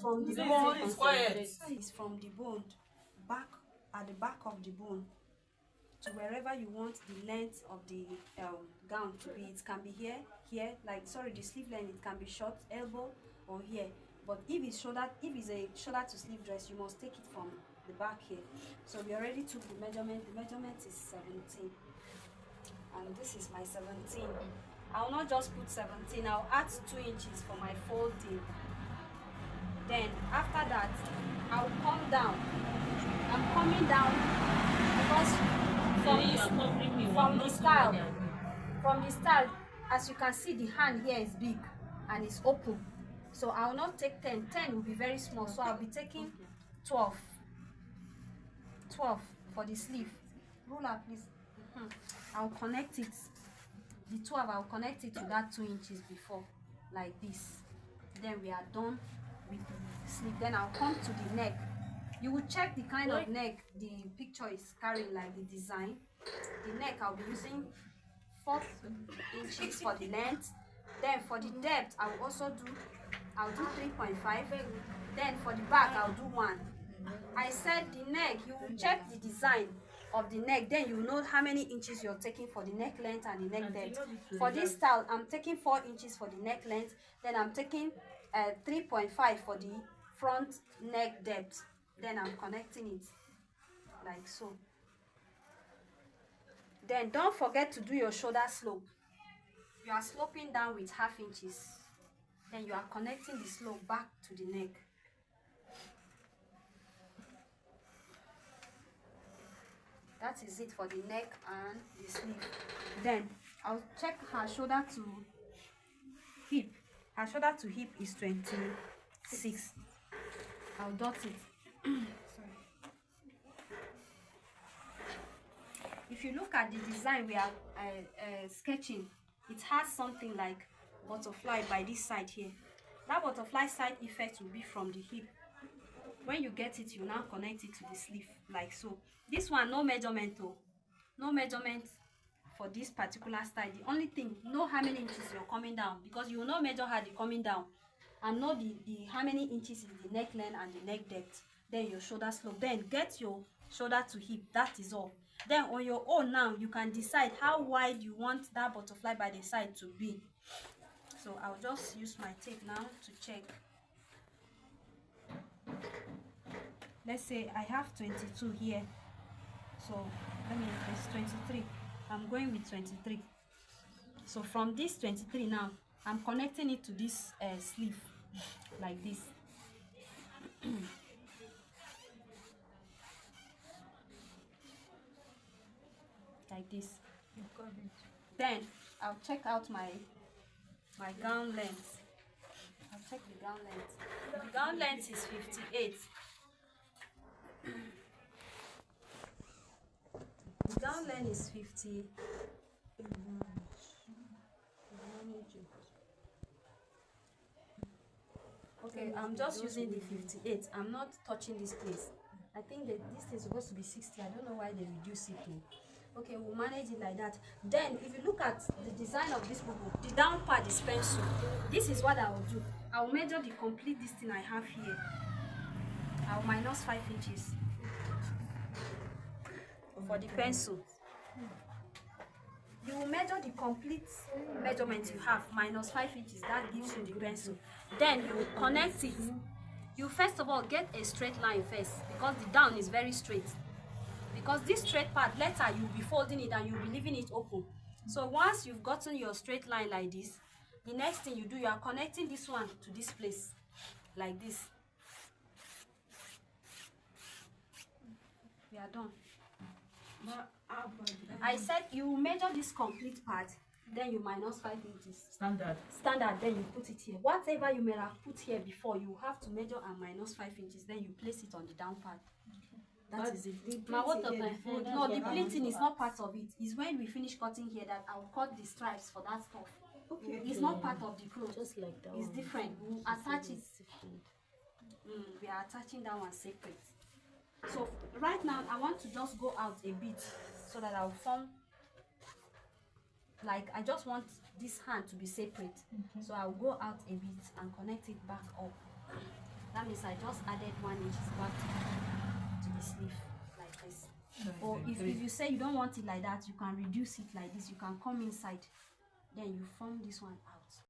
from the bone. It's from the bone back, at the back of the bone, to wherever you want the length of the gown to be. It can be here, like sorry, the sleeve length, it can be short, elbow, or here. But if it's a shoulder to sleeve dress, you must take it from the back here. So we already took the measurement. The measurement is 17, and this is my 17. I'll not just put 17, I'll add 2 inches for my folding. Then after that, I'll come down. I'm coming down because from the style, as you can see, the hand here is big and it's open. So I will not take 10. 10 will be very small, so I'll be taking 12. 12 for the sleeve. Ruler, please. I'll connect it. The 12, I'll connect it to that 2 inches before, like this. Then we are done with the sleeve. Then I'll come to the neck. You will check the kind of neck the picture is carrying, like the design. The neck, I'll be using 4 inches for the length. Then for the depth, I'll do 3.5. Then for the back, I'll do 1. I said the neck, you will check the design of the neck, then you know how many inches you're taking for the neck length and the neck depth. For this style, I'm taking 4 inches for the neck length, then I'm taking 3.5 for the front neck depth. Then I'm connecting it like so. Then don't forget to do your shoulder slope. You are sloping down with 1/2 inches. Then you are connecting the slope back to the neck. That is it for the neck and the sleeve. Then I'll check her shoulder to hip. Her shoulder to hip is 26. I'll dot it. Sorry. If you look at the design we are sketching, it has something like butterfly by this side here. That butterfly side effect will be from the hip. When you get it, you now connect it to the sleeve like so. This one, no measurement though. No measurement for this particular style. The only thing, know how many inches you're coming down, because you will not measure how the coming down, and know the how many inches is the neck length and the neck depth. Then your shoulder slope. Then get your shoulder to hip. That is all. Then on your own now, you can decide how wide you want that butterfly by the side to be. So I'll just use my tape now to check. Let's say I have 22 here. So let me press 23. I'm going with 23. So from this 23 now, I'm connecting it to this sleeve like this. Like this. Then I'll check out my gown length. I'll check the gown length. The gown length is 58. The gown length is 50. Okay, I'm just using the 58. I'm not touching this place. I think that this is supposed to be 60. I don't know why they reduce it to. Okay, we'll manage it like that. Then if you look at the design of this book, the down part is pencil. This is what I will do. I will measure the complete distance I have here. I'll minus 5 inches for the pencil. You will measure the complete measurement you have, minus 5 inches. That gives you the pencil. Then you will connect it. You first of all get a straight line first, because the down is very straight. Because this straight part, later you'll be folding it and you'll be leaving it open. So once you've gotten your straight line like this, the next thing you do, you are connecting this one to this place like this. We are done. I said you measure this complete part, then you minus 5 inches. Standard, then you put it here. Whatever you may have put here before, you have to measure and minus 5 inches, then you place it on the down part. That is it. No, the pleating is not part of it. It's when we finish cutting here that I'll cut the stripes for that stuff. Okay. It's not part of the clothes. Just like that. It's different. We'll attach it. We are attaching that one separate. So right now I want to just go out a bit so that I'll form like I just want this hand to be separate. So I'll go out a bit and connect it back up. That means I just added 1 inch back to the sleeve like this. Or if you say you don't want it like that, you can reduce it like this. You can come inside, then you form this one out.